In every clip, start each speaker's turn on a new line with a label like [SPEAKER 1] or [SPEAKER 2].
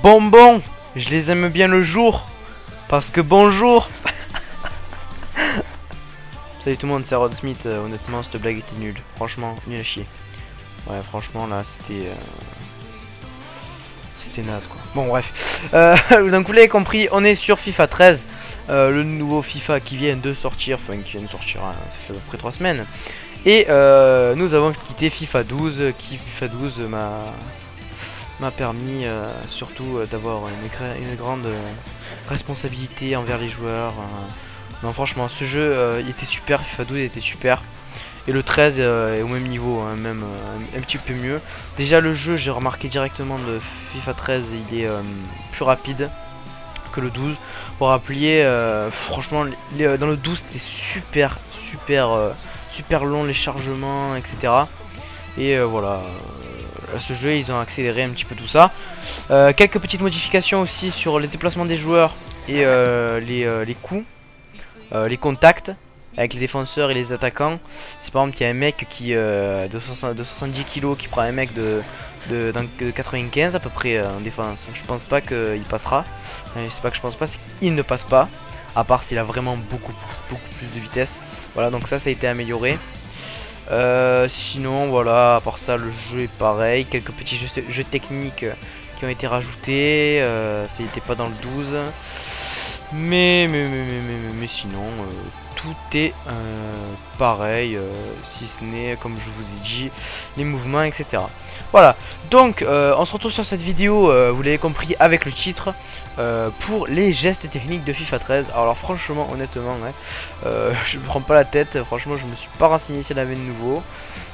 [SPEAKER 1] bonbons. Je les aime bien le jour. Parce que bonjour. Salut tout le monde, c'est Rod Smith. Honnêtement, cette blague était nulle. Franchement, nul à chier. Ouais, franchement, là, c'était naze, quoi. Bon, bref. Donc, vous l'avez compris, on est sur FIFA 13. Le nouveau FIFA qui vient de sortir. Enfin, qui vient de sortir, hein, ça fait à peu près 3 semaines. Et nous avons quitté FIFA 12. Qui FIFA 12 m'a permis surtout d'avoir une grande responsabilité envers les joueurs. Non, franchement, ce jeu il était super. FIFA 12 était super. Et le 13 est au même niveau, hein, même un petit peu mieux. Déjà le jeu, j'ai remarqué directement de FIFA 13, il est plus rapide que le 12. Pour rappeler, franchement, dans le 12 c'était super long les chargements, etc. Et voilà, à ce jeu ils ont accéléré un petit peu tout ça. Quelques petites modifications aussi sur les déplacements des joueurs et les coups, les contacts avec les défenseurs et les attaquants. Si par exemple il y a un mec qui de 70 kg qui prend un mec de 95 à peu près en défense, je pense pas qu'il passera. C'est pas que je pense pas, c'est qu'il ne passe pas, à part s'il a vraiment beaucoup plus de vitesse. Voilà, donc ça a été amélioré. Sinon voilà, à part ça le jeu est pareil. Quelques petits jeux techniques qui ont été rajoutés, ça n'était pas dans le 12. Mais sinon tout est pareil, si ce n'est comme je vous ai dit les mouvements, etc. Voilà, donc on se retrouve sur cette vidéo, vous l'avez compris avec le titre, pour les gestes techniques de FIFA 13. Alors franchement, honnêtement, hein, je me prends pas la tête. Franchement, je me suis pas renseigné s'il y en avait de nouveau.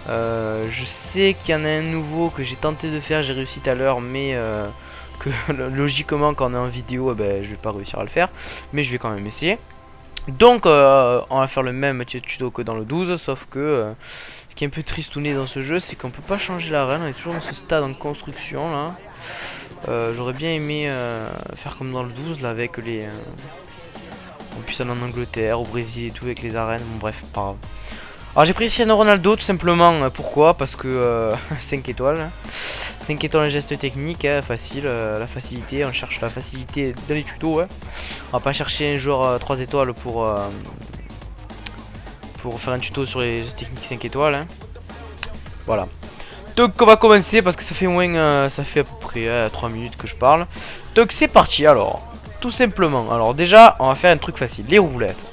[SPEAKER 1] Je sais qu'il y en a un nouveau que j'ai tenté de faire, j'ai réussi tout à l'heure, mais que logiquement quand on est en vidéo, je vais pas réussir à le faire, mais je vais quand même essayer. Donc on va faire le même tuto que dans le 12, sauf que ce qui est un peu tristouné dans ce jeu, c'est qu'on peut pas changer l'arène. On est toujours dans ce stade en construction là. J'aurais bien aimé faire comme dans le 12 là, avec les on puisse aller en Angleterre, au Brésil et tout, avec les arènes. Bon bref, pas grave. Alors j'ai pris Cristiano Ronaldo tout simplement. Pourquoi? Parce que 5 étoiles. 5 étoiles en geste technique, hein, facile, la facilité, on cherche la facilité dans les tutos. Ouais. On va pas chercher un joueur 3 étoiles pour faire un tuto sur les gestes techniques 5 étoiles. Hein. Voilà. Donc on va commencer parce que ça fait moins, ça fait à peu près 3 minutes que je parle. Donc c'est parti alors, tout simplement. Alors déjà on va faire un truc facile, les roulettes.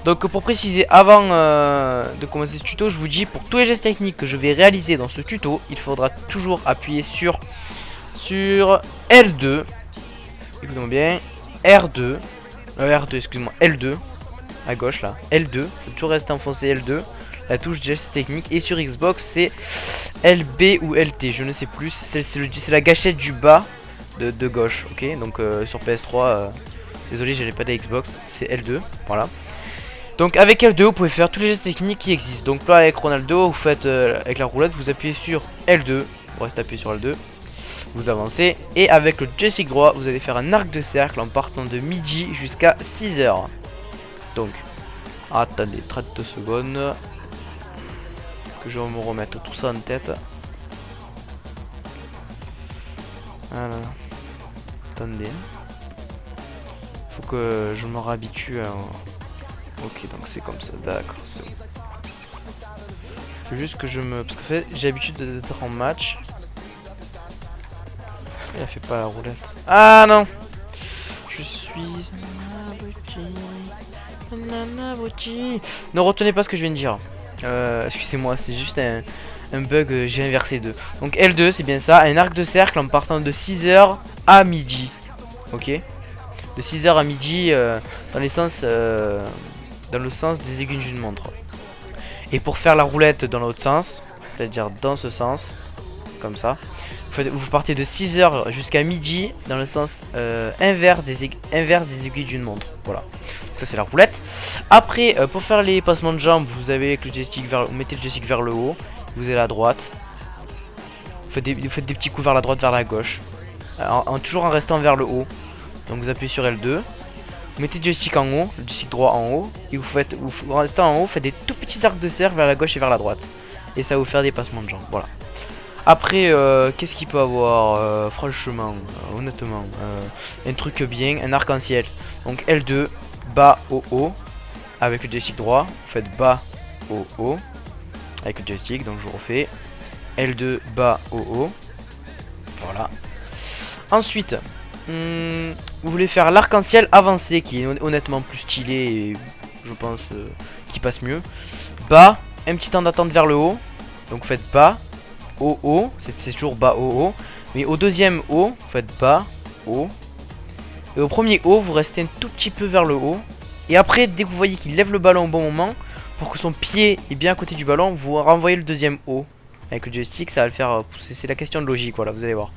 [SPEAKER 1] Donc pour préciser, avant de commencer ce tuto, je vous dis, pour tous les gestes techniques que je vais réaliser dans ce tuto, il faudra toujours appuyer sur L2. Écoutez-moi bien, R2, excuse-moi, L2, à gauche là, L2, il faut toujours rester enfoncé L2, la touche geste technique, et sur Xbox c'est LB ou LT, je ne sais plus, c'est la gâchette du bas de gauche, ok. Donc sur PS3, désolé j'avais pas de Xbox, c'est L2, voilà. Donc avec L2 vous pouvez faire tous les gestes techniques qui existent. Donc là avec Ronaldo vous faites avec la roulette, vous appuyez sur L2, vous restez appuyé sur L2, vous avancez. Et avec le joystick droit vous allez faire un arc de cercle en partant de midi jusqu'à 6h. Donc attendez 30 secondes que je vais me remettre tout ça en tête. Voilà. Attendez, faut que je me réhabitue à... Ok, donc c'est comme ça, d'accord, c'est bon. Faut juste que je me... Parce que en fait, j'ai l'habitude d'être en match. Il a fait pas la roulette. Ah non. Je suis un abruti. Ne retenez pas ce que je viens de dire. Excusez-moi, c'est juste un bug, j'ai inversé 2. Donc L2, c'est bien ça, un arc de cercle en partant de 6h à midi. Ok. De 6h à midi, dans le sens des aiguilles d'une montre. Et pour faire la roulette dans l'autre sens, c'est-à-dire dans ce sens, comme ça, vous partez de 6h jusqu'à midi dans le sens inverse des aiguilles d'une montre. Voilà. Donc ça c'est la roulette. Après, pour faire les passements de jambes, vous avez avec le joystick vous mettez le joystick vers le haut, vous allez à droite. Vous faites des petits coups vers la droite, vers la gauche. Toujours en restant vers le haut. Donc vous appuyez sur L2. Vous mettez le joystick en haut, le joystick droit en haut, et vous restez en haut, faites des tout petits arcs de cercle vers la gauche et vers la droite. Et ça va vous faire des passements de jambes, voilà. Après, qu'est-ce qu'il peut avoir franchement, honnêtement, un truc bien, un arc-en-ciel. Donc L2, bas, haut, haut. Avec le joystick droit, vous faites bas, haut, haut. Avec le joystick, donc je refais. L2, bas, haut, haut. Voilà. Ensuite, vous voulez faire l'arc-en-ciel avancé, qui est honnêtement plus stylé et je pense qui passe mieux. Bas, un petit temps d'attente vers le haut. Donc vous faites bas, haut, haut. C'est toujours bas, haut, haut. Mais au deuxième haut, vous faites bas, haut. Et au premier haut, vous restez un tout petit peu vers le haut. Et après, dès que vous voyez qu'il lève le ballon au bon moment, pour que son pied est bien à côté du ballon, vous renvoyez le deuxième haut. Avec le joystick, ça va le faire pousser. C'est la question de logique, voilà, vous allez voir.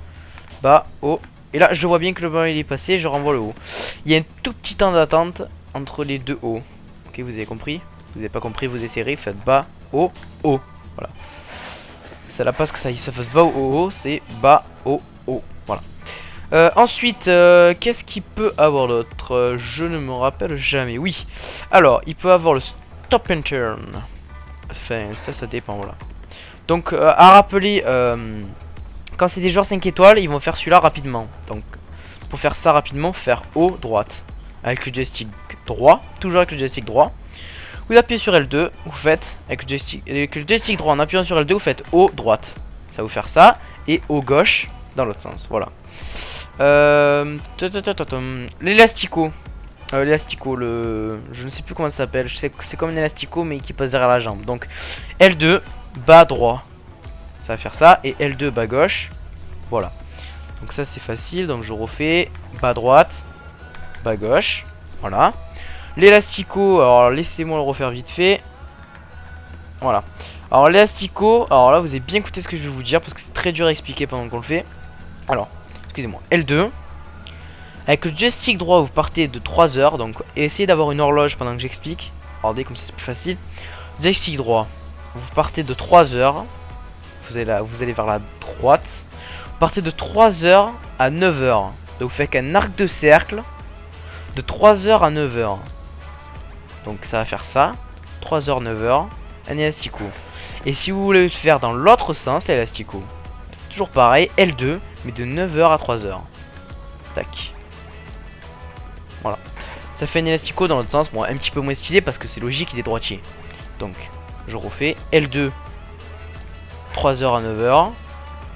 [SPEAKER 1] Bas, haut. Et là, je vois bien que le ballon il est passé, je renvoie le haut. Il y a un tout petit temps d'attente entre les deux hauts. Ok, vous avez compris? Vous n'avez pas compris, vous essayerez, faites bas, haut, haut. Voilà. Ça là passe que ça fasse bas, haut, haut, c'est bas, haut, haut. Voilà. Ensuite, qu'est-ce qu'il peut avoir d'autre? Je ne me rappelle jamais. Oui. Alors, il peut avoir le stop and turn. Enfin, ça dépend, voilà. Donc, à rappeler, quand c'est des joueurs 5 étoiles, ils vont faire celui-là rapidement. Donc, pour faire ça rapidement, faire haut, droite. Avec le joystick droit, toujours avec le joystick droit. Vous appuyez sur L2, vous faites, avec le joystick droit, en appuyant sur L2, vous faites haut, droite. Ça va vous faire ça. Et haut, gauche, dans l'autre sens, voilà. L'élastico. L'élastico, je ne sais plus comment ça s'appelle. C'est comme un élastico mais qui passe derrière la jambe. Donc L2, bas droit. Ça va faire ça. Et L2, bas gauche. Voilà. Donc ça c'est facile. Donc je refais bas droite, bas gauche. Voilà. L'élastico, alors laissez-moi le refaire vite fait. Voilà. Alors l'élastico, alors là vous avez bien écouté ce que je vais vous dire parce que c'est très dur à expliquer pendant qu'on le fait. Alors, excusez-moi, L2. Avec le joystick droit, vous partez de 3 heures. Donc, essayez d'avoir une horloge pendant que j'explique. Regardez, comme ça c'est plus facile. Joystick droit, vous partez de 3 heures. Vous allez vers la droite. Vous partez de 3 heures à 9 heures. Donc, vous faites un arc de cercle de 3 heures à 9 heures. Donc, ça va faire ça. 3 heures, 9 heures. Un élastico. Et si vous voulez le faire dans l'autre sens, l'élastico, toujours pareil, L2, mais de 9 heures à 3 heures. Tac. Voilà. Ça fait un élastico dans l'autre sens. Bon, un petit peu moins stylé parce que c'est logique, il est droitier. Donc, je refais L2, 3 heures à 9 heures.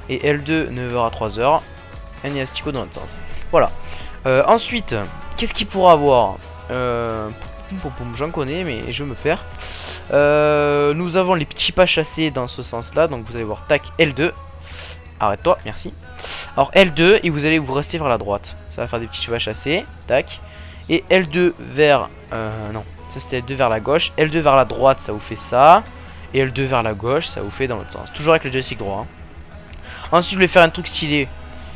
[SPEAKER 1] Et L2, 9 heures à 3 heures. Un élastico dans l'autre sens. Voilà. Ensuite, qu'est-ce qu'il pourra avoir? J'en connais, mais je me perds. Nous avons les petits pas chassés dans ce sens-là. Donc, vous allez voir, tac, L2. Arrête-toi, merci. Alors L2 et vous allez vous rester vers la droite. Ça va faire des petits chevaux chassés. Tac. Et L2 vers... non, ça c'était L2 vers la gauche. L2 vers la droite, ça vous fait ça. Et L2 vers la gauche, ça vous fait dans l'autre sens. Toujours avec le joystick droit. Hein. Ensuite, vous voulez faire un truc stylé.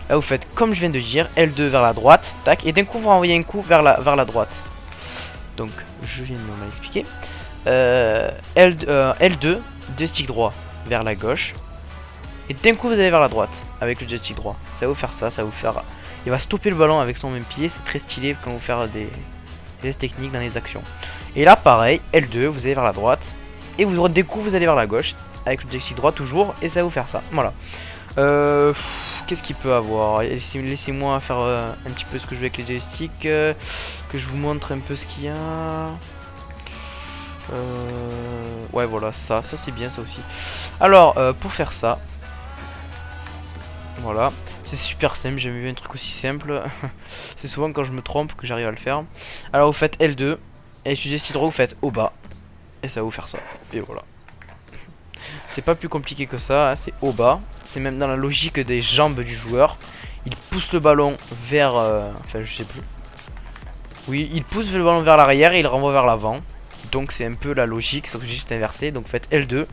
[SPEAKER 1] Là, vous faites comme je viens de dire. L2 vers la droite. Tac. Et d'un coup, vous renvoyez un coup vers la droite. Donc, je viens de me l'expliquer. L2, joystick droit vers la gauche. Et d'un coup vous allez vers la droite avec le joystick droit. Ça va vous faire ça, ça va vous faire... Il va stopper le ballon avec son même pied. C'est très stylé quand vous faites des gestes techniques dans les actions. Et là pareil, L2, vous allez vers la droite. Et vous d'un coup vous allez vers la gauche avec le joystick droit toujours. Et ça va vous faire ça, voilà. Qu'est-ce qu'il peut avoir? Laissez-moi faire un petit peu ce que je veux avec les joysticks. Que je vous montre un peu ce qu'il y a. Ouais voilà, ça c'est bien ça aussi. Alors pour faire ça, voilà, c'est super simple, j'ai jamais vu un truc aussi simple. C'est souvent quand je me trompe que j'arrive à le faire. Alors vous faites L2 et je joystick droit, vous faites au bas et ça va vous faire ça. Et voilà. C'est pas plus compliqué que ça, hein, c'est au bas. C'est même dans la logique des jambes du joueur. Il pousse le ballon vers... enfin je sais plus. Oui, il pousse le ballon vers l'arrière et il le renvoie vers l'avant. Donc c'est un peu la logique, sauf que j'ai juste inversé. Donc faites L2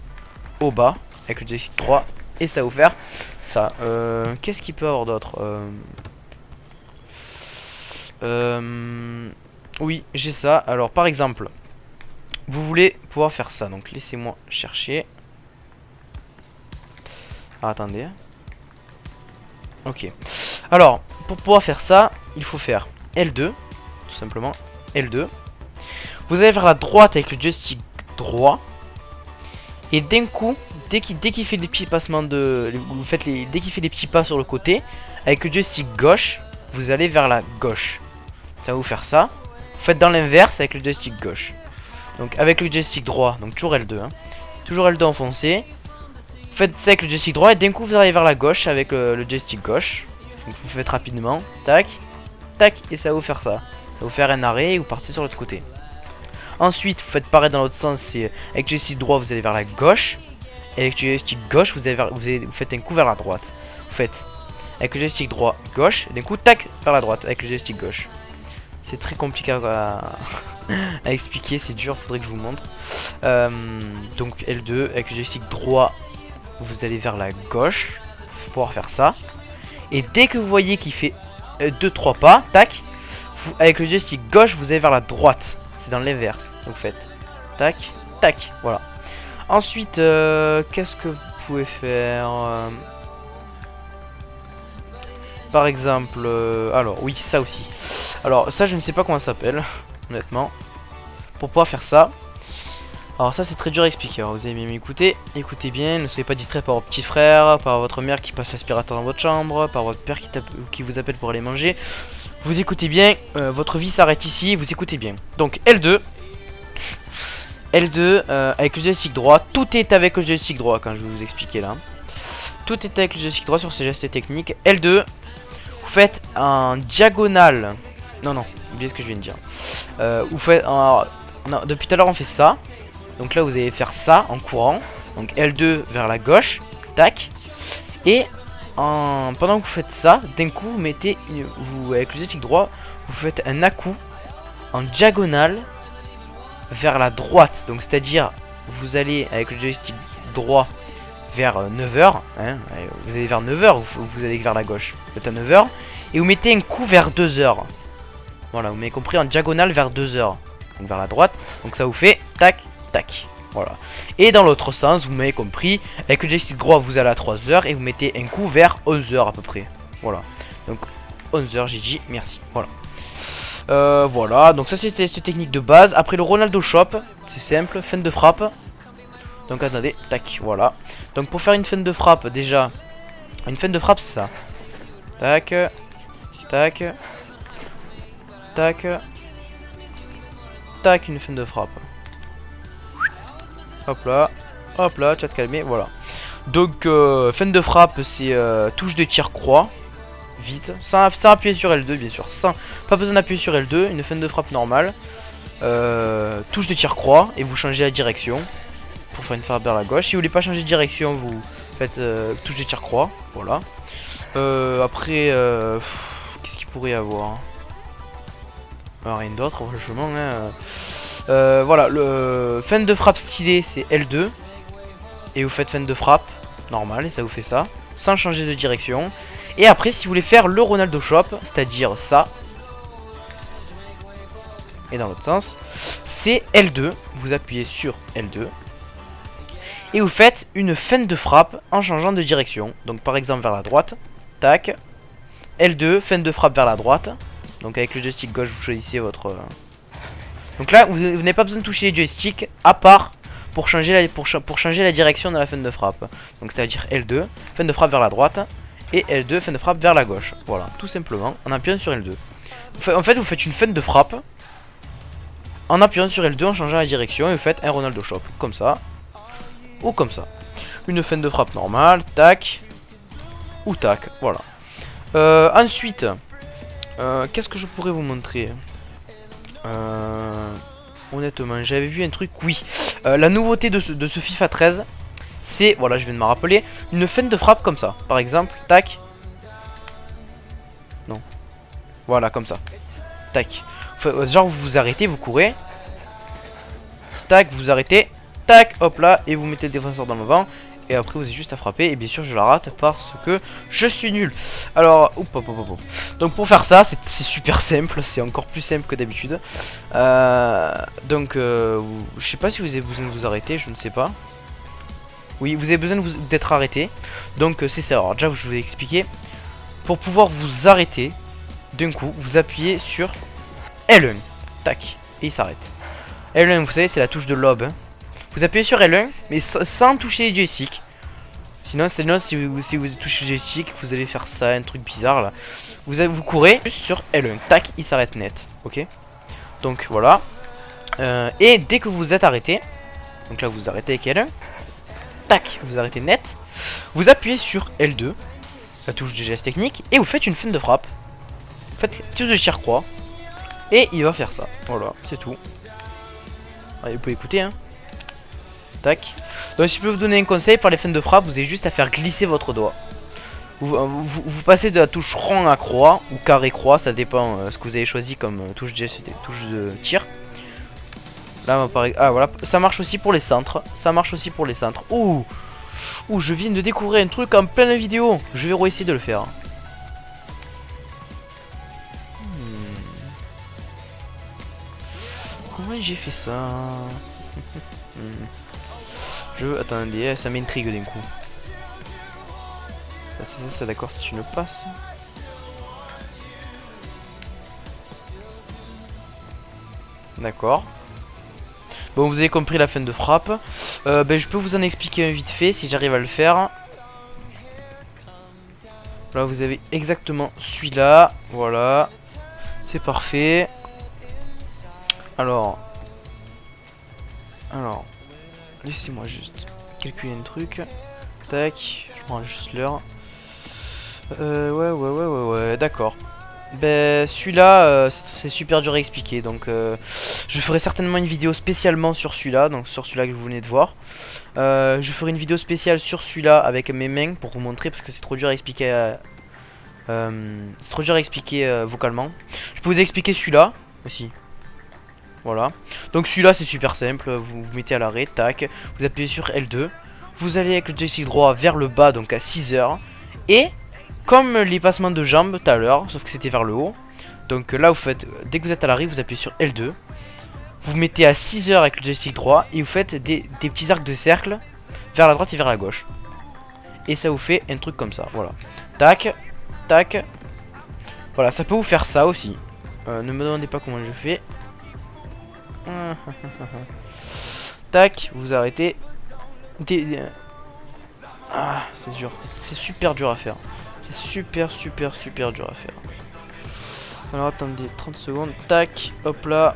[SPEAKER 1] au bas avec le joystick droit et ça va vous faire ça. Qu'est-ce qu'il peut avoir d'autre? Oui, j'ai ça. Alors par exemple, vous voulez pouvoir faire ça. Donc laissez-moi chercher. Ah, attendez. Ok. Alors, pour pouvoir faire ça, il faut faire L2, tout simplement. L2. Vous allez vers la droite avec le joystick droit. Et d'un coup, dès qu'il fait des petits passements de... dès qu'il fait des petits pas sur le côté, avec le joystick gauche, vous allez vers la gauche. Ça va vous faire ça. Vous faites dans l'inverse avec le joystick gauche. Donc avec le joystick droit, donc toujours L2. Hein. Toujours L2 enfoncé. Vous faites ça avec le joystick droit et d'un coup vous arrivez vers la gauche avec le joystick gauche. Donc vous faites rapidement. Tac. Tac. Et ça va vous faire ça. Ça va vous faire un arrêt et vous partez sur l'autre côté. Ensuite vous faites pareil dans l'autre sens. C'est avec le joystick droit vous allez vers la gauche. Et avec le joystick gauche vous faites un coup vers la droite. Vous faites avec le joystick droit gauche. Et d'un coup tac vers la droite avec le joystick gauche. C'est très compliqué à expliquer, c'est dur, faudrait que je vous montre. Donc L2, avec le joystick droit, vous allez vers la gauche pour pouvoir faire ça. Et dès que vous voyez qu'il fait 2-3 pas, tac, avec le joystick gauche, vous allez vers la droite. C'est dans l'inverse. Donc faites tac, tac, voilà. Ensuite, qu'est-ce que vous pouvez faire par exemple, alors oui, ça aussi. Alors ça, je ne sais pas comment ça s'appelle, honnêtement. Pour pouvoir faire ça. Alors ça, c'est très dur à expliquer. Alors, vous allez bien m'écouter. Écoutez bien, ne soyez pas distrait par vos petits frères, par votre mère qui passe l'aspirateur dans votre chambre, par votre père qui vous appelle pour aller manger. Vous écoutez bien, votre vie s'arrête ici, vous écoutez bien. Donc L2. L2 avec le joystick droit. Tout est avec le joystick droit quand je vais vous expliquer là. Tout est avec le joystick droit sur ces gestes techniques. L2. Vous faites en diagonale. Non, oubliez ce que je viens de dire. Vous faites depuis tout à l'heure on fait ça. Donc là vous allez faire ça en courant. Donc L2 vers la gauche. Tac. Et pendant que vous faites ça, d'un coup vous mettez avec le joystick droit, vous faites un à-coup en diagonale vers la droite. Donc c'est à dire vous allez avec le joystick droit vers 9h, hein, vous allez vers 9h, vous allez vers la gauche, vous êtes à 9h, et vous mettez un coup vers 2h. Voilà, vous m'avez compris, en diagonale vers 2h, donc vers la droite, donc ça vous fait tac, tac, voilà. Et dans l'autre sens, vous m'avez compris, avec le joystick droit, vous allez à 3h, et vous mettez un coup vers 11h à peu près, voilà. Donc 11h, j'ai dit, merci, voilà. Voilà, donc ça c'était cette technique de base. Après le Ronaldo Shop, c'est simple, fin de frappe. Donc attendez, tac, voilà. Donc pour faire une fin de frappe, déjà, une fin de frappe c'est ça. Tac, tac, tac, tac, une fin de frappe. Hop là, tu vas te calmer, voilà. Donc fin de frappe c'est touche de tir croix. Vite, sans appuyer sur L2 bien sûr, pas besoin d'appuyer sur L2, une fin de frappe normale. Touche de tir croix et vous changez la direction. Pour faire une frappe vers la gauche. Si vous voulez pas changer de direction, vous faites touche de tir croix. Voilà. Après, qu'est-ce qu'il pourrait y avoir? Rien d'autre, franchement. Hein. Voilà, le fin de frappe stylé, c'est L2. Et vous faites fin de frappe normale, et ça vous fait ça. Sans changer de direction. Et après, si vous voulez faire le Ronaldo Shop, c'est-à-dire ça. Et dans l'autre sens, c'est L2. Vous appuyez sur L2. Et vous faites une fin de frappe en changeant de direction. Donc par exemple vers la droite. Tac. L2, fin de frappe vers la droite. Donc avec le joystick gauche vous choisissez votre... Donc là vous n'avez pas besoin de toucher les joysticks à part pour changer la direction de la fin de frappe. Donc c'est à dire L2, fin de frappe vers la droite. Et L2, fin de frappe vers la gauche. Voilà, tout simplement en appuyant sur L2. En fait vous faites une fin de frappe en appuyant sur L2 en changeant la direction. Et vous faites un Ronaldo Shop. Comme ça. Ou comme ça. Une fin de frappe normale, tac. Ou tac, voilà. Ensuite, qu'est-ce que je pourrais vous montrer? Honnêtement, j'avais vu un truc, oui. La nouveauté de ce FIFA 13, c'est, voilà, je viens de m'en rappeler, une fin de frappe comme ça. Par exemple, tac. Non. Voilà, comme ça. Tac. Genre, vous vous arrêtez, vous courez. Tac, vous arrêtez. Tac, hop là, et vous mettez le défenseur dans le vent. Et après vous avez juste à frapper. Et bien sûr je la rate parce que je suis nul. Alors, donc pour faire ça c'est super simple. C'est encore plus simple que d'habitude. Donc je sais pas si vous avez besoin de vous arrêter. Je ne sais pas. Oui, vous avez besoin d'être arrêté. Donc c'est ça. Alors déjà je vais expliquer. Pour pouvoir vous arrêter d'un coup, vous appuyez sur L1. Tac, et il s'arrête. L1 vous savez c'est la touche de lobe, hein. Vous appuyez sur L1, mais sans toucher les joysticks. Sinon si vous touchez le joystick, vous allez faire ça, un truc bizarre là. Vous courez juste sur L1, tac, il s'arrête net, ok. Donc voilà. Et dès que vous êtes arrêté, donc là vous arrêtez avec L1, tac, vous arrêtez net. Vous appuyez sur L2, la touche de geste technique, et vous faites une feinte de frappe. Faites touche de tire-croix, et il va faire ça. Voilà, c'est tout. Allez, vous pouvez écouter, hein. Tac. Donc si je peux vous donner un conseil pour les feintes de frappe, vous avez juste à faire glisser votre doigt. Vous passez de la touche rond à croix ou carré croix, ça dépend ce que vous avez choisi comme touche de tir. Là, ah voilà, ça marche aussi pour les centres. Ça marche aussi pour les centres. Ouh, je viens de découvrir un truc en pleine vidéo. Je vais réessayer de le faire. Comment j'ai fait ça? Attendez, ça m'intrigue d'un coup. Ça d'accord, c'est une passe. D'accord. Bon, vous avez compris la fin de frappe. Je peux vous en expliquer un vite fait si j'arrive à le faire. Là, vous avez exactement celui-là. Voilà. C'est parfait. Alors, laissez-moi juste calculer un truc. Tac, je prends juste l'heure. Ouais, d'accord. Ben, celui-là, c'est super dur à expliquer. Donc, je ferai certainement une vidéo spécialement sur celui-là. Donc, sur celui-là que vous venez de voir. Je ferai une vidéo spéciale sur celui-là avec mes mains pour vous montrer parce que c'est trop dur à expliquer. C'est trop dur à expliquer vocalement. Je peux vous expliquer celui-là aussi. Voilà. Donc celui-là c'est super simple. Vous vous mettez à l'arrêt, tac. Vous appuyez sur L2. Vous allez avec le joystick droit vers le bas, donc à 6 heures. Et comme les passements de jambes tout à l'heure, sauf que c'était vers le haut. Donc là vous faites, dès que vous êtes à l'arrêt, vous appuyez sur L2. Vous mettez à 6 heures avec le joystick droit. Et vous faites des petits arcs de cercle vers la droite et vers la gauche. Et ça vous fait un truc comme ça, voilà. Tac, tac. Voilà, ça peut vous faire ça aussi. Ne me demandez pas comment je fais. Tac, vous arrêtez. Ah, c'est dur. C'est super dur à faire. C'est super dur à faire. Alors attendez, 30 secondes. Tac, hop là.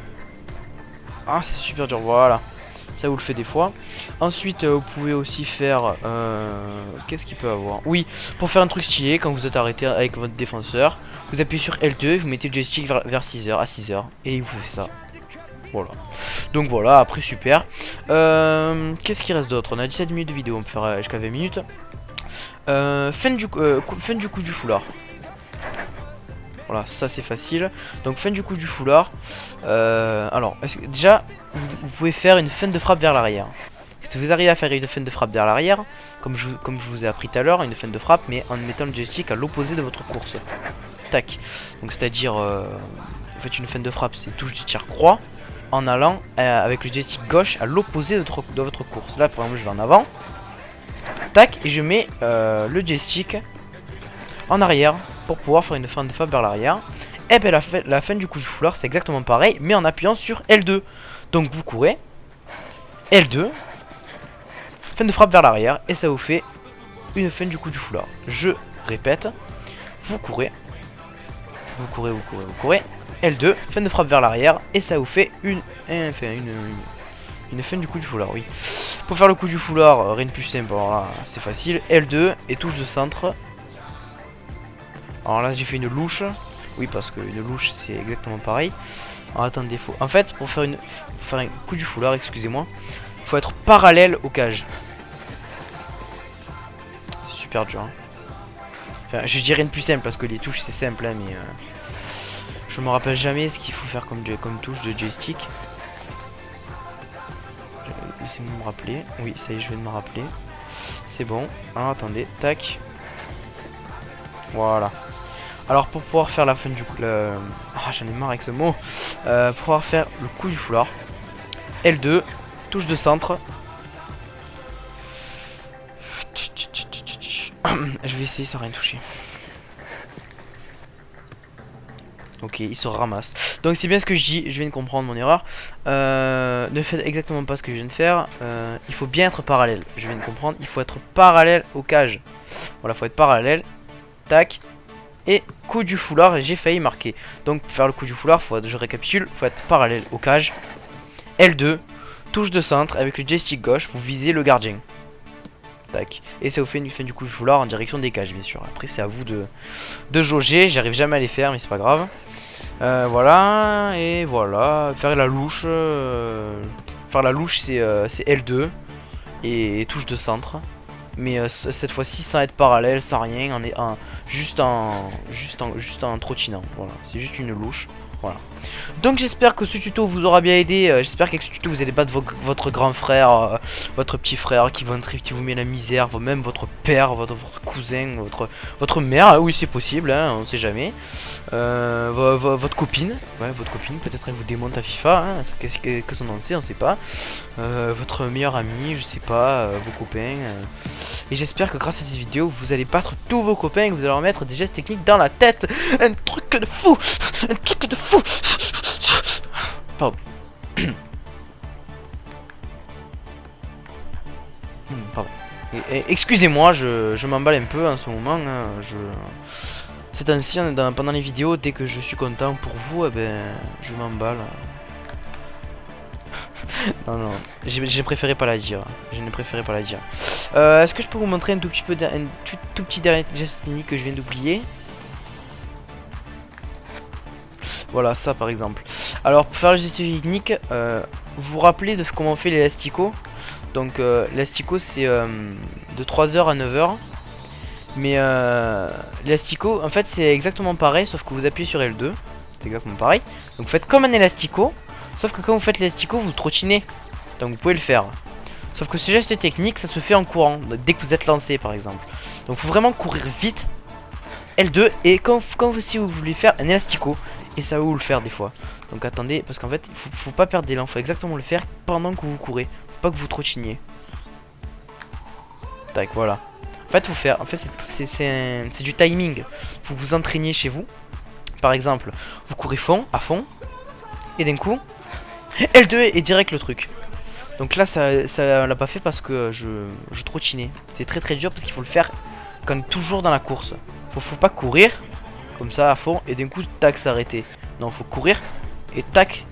[SPEAKER 1] Ah, c'est super dur, voilà. Ça vous le fait des fois. Ensuite, vous pouvez aussi faire... qu'est-ce qu'il peut avoir? Oui, pour faire un truc stylé, quand vous êtes arrêté avec votre défenseur, vous appuyez sur L2, vous mettez le joystick vers 6h, à 6h, et il vous fait ça. Voilà. Donc voilà, après super. Qu'est-ce qu'il reste d'autre? On a 17 minutes de vidéo, on peut faire jusqu'à 20 minutes. Fin du coup du foulard. Voilà, ça c'est facile. Donc fin du coup du foulard. Alors, déjà, vous pouvez faire une feinte de frappe vers l'arrière. Si vous arrivez à faire une feinte de frappe vers l'arrière, comme je vous ai appris tout à l'heure, une feinte de frappe, mais en mettant le joystick à l'opposé de votre course. Tac. Donc c'est-à-dire, vous faites une feinte de frappe, c'est touche du tir croix, en allant avec le joystick gauche à l'opposé de votre course. Là, par exemple, je vais en avant. Tac, et je mets le joystick en arrière pour pouvoir faire une feinte de frappe vers l'arrière. Et bien la fin du coup du foulard c'est exactement pareil, mais en appuyant sur L2. Donc vous courez, L2, fin de frappe vers l'arrière, et ça vous fait une fin du coup du foulard. Je répète, vous courez, L2, fin de frappe vers l'arrière, et ça vous fait une fin du coup du foulard, oui. Pour faire le coup du foulard, rien de plus simple, alors là c'est facile, L2 et touche de centre. Alors là j'ai fait une louche. Oui, parce qu'une louche c'est exactement pareil. Alors attendez, en fait pour faire un coup du foulard, excusez-moi, faut être parallèle aux cages. C'est super dur, hein. Enfin, je dirais une plus simple parce que les touches c'est simple, hein, mais je me rappelle jamais ce qu'il faut faire comme touche de joystick. Laissez-moi me rappeler. Oui, ça y est, je vais me rappeler. C'est bon. Alors attendez, tac. Voilà. Alors pour pouvoir faire la fin du coup, ah, j'en ai marre avec ce mot. Pour pouvoir faire le coup du foulard, L2, touche de centre. Je vais essayer sans rien toucher. Ok, il se ramasse. Donc c'est bien ce que je dis, je viens de comprendre mon erreur. Ne faites exactement pas ce que je viens de faire. Il faut bien être parallèle. Je viens de comprendre, il faut être parallèle aux cages. Voilà, faut être parallèle. Tac. Et coup du foulard, j'ai failli marquer. Donc pour faire le coup du foulard, je récapitule, faut être parallèle aux cages. L2, touche de centre, avec le joystick gauche, vous visez le gardien. Tac. Et ça vous fait du coup du foulard en direction des cages, bien sûr. Après c'est à vous de jauger, j'arrive jamais à les faire, mais c'est pas grave. Voilà, et voilà, faire la louche. Faire la louche c'est L2 et touche de centre. Mais cette fois-ci sans être parallèle, sans rien, juste en trottinant. Voilà, c'est juste une louche. Voilà. Donc j'espère que ce tuto vous aura bien aidé. J'espère qu'avec ce tuto vous allez battre votre grand frère, votre petit frère qui vous met la misère, même votre père, votre cousin, votre mère. Ah oui, c'est possible, hein, on sait jamais. Votre copine, ouais, votre copine, peut-être elle vous démonte à FIFA, hein, que son nom c'est, on sait pas. Votre meilleur ami, je sais pas, vos copains. Et j'espère que grâce à cette vidéo, vous allez battre tous vos copains et que vous allez leur mettre des gestes techniques dans la tête. Un truc de fou. Un truc de fou. Pardon. Pardon. Excusez-moi, je m'emballe un peu en ce moment. Hein, c'est ainsi, pendant les vidéos, dès que je suis content pour vous, eh ben, je m'emballe. Non, non, j'ai préféré pas la dire. Je ne préféré pas la dire. Est-ce que je peux vous montrer un tout petit peu tout petit dernier geste technique que je viens d'oublier? Voilà, ça par exemple. Alors pour faire le geste technique, vous vous rappelez de comment on fait l'élastico? Donc l'élastico c'est de 3h à 9h. Mais l'élastico en fait c'est exactement pareil sauf que vous appuyez sur L2. C'est exactement pareil. Donc vous faites comme un élastico. Sauf que quand vous faites l'élastico vous trottinez. Donc vous pouvez le faire. Sauf que ce geste technique ça se fait en courant. Dès que vous êtes lancé par exemple. Donc il faut vraiment courir vite. L2 et quand si vous voulez faire un élastico. Et ça va vous le faire des fois. Donc attendez parce qu'en fait faut pas perdre d'élan. Faut exactement le faire pendant que vous courez. Faut pas que vous trottiniez. Tac voilà. En fait, c'est du timing. Faut que vous entraîniez chez vous. Par exemple, vous courez à fond, et d'un coup, L2 est direct le truc. Donc là, ça l'a pas fait parce que je trottinais. C'est très très dur parce qu'il faut le faire quand toujours dans la course. Faut pas courir comme ça à fond et d'un coup, tac, s'arrêter. Non, faut courir et tac.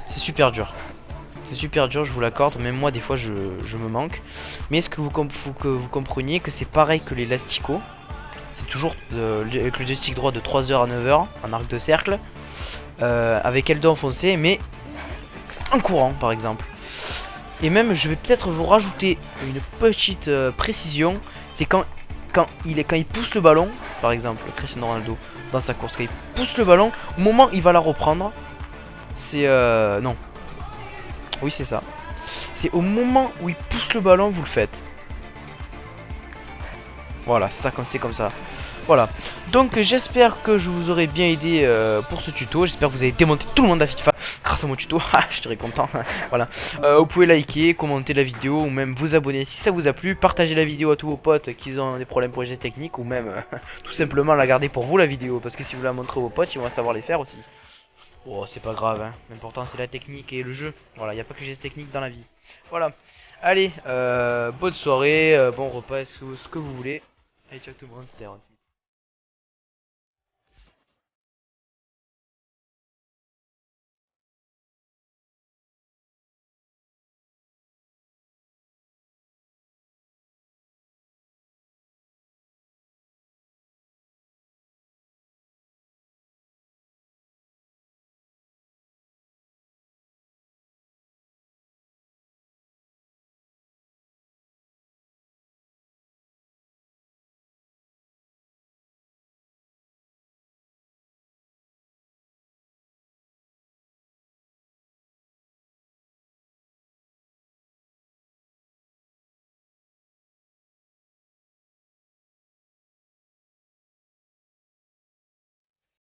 [SPEAKER 1] C'est super dur. C'est super dur, je vous l'accorde. Même moi, des fois, je me manque. Mais est-ce que faut que vous compreniez que c'est pareil que l'élastico. C'est toujours avec le joystick droit de 3h à 9h en arc de cercle. Avec L2 enfoncé, mais en courant, par exemple. Et même, je vais peut-être vous rajouter une petite précision. C'est quand il pousse le ballon, par exemple, Cristiano Ronaldo, dans sa course, quand il pousse le ballon, au moment où il va la reprendre, c'est... non. Oui, c'est ça. C'est au moment où il pousse le ballon, vous le faites. Voilà, c'est comme ça. Voilà. Donc j'espère que je vous aurai bien aidé pour ce tuto. J'espère que vous avez démonté tout le monde à FIFA grâce à mon tuto. Je serais content. Voilà. Vous pouvez liker, commenter la vidéo ou même vous abonner si ça vous a plu. Partagez la vidéo à tous vos potes qui ont des problèmes pour les gestes techniques ou même tout simplement la garder pour vous la vidéo. Parce que si vous la montrez à vos potes, ils vont savoir les faire aussi. Oh, c'est pas grave, hein. L'important c'est la technique et le jeu. Voilà, il n'y a pas que les gestes techniques dans la vie. Voilà. Allez, bonne soirée, bon repas, ce que vous voulez. Allez, ciao tout le monde, c'était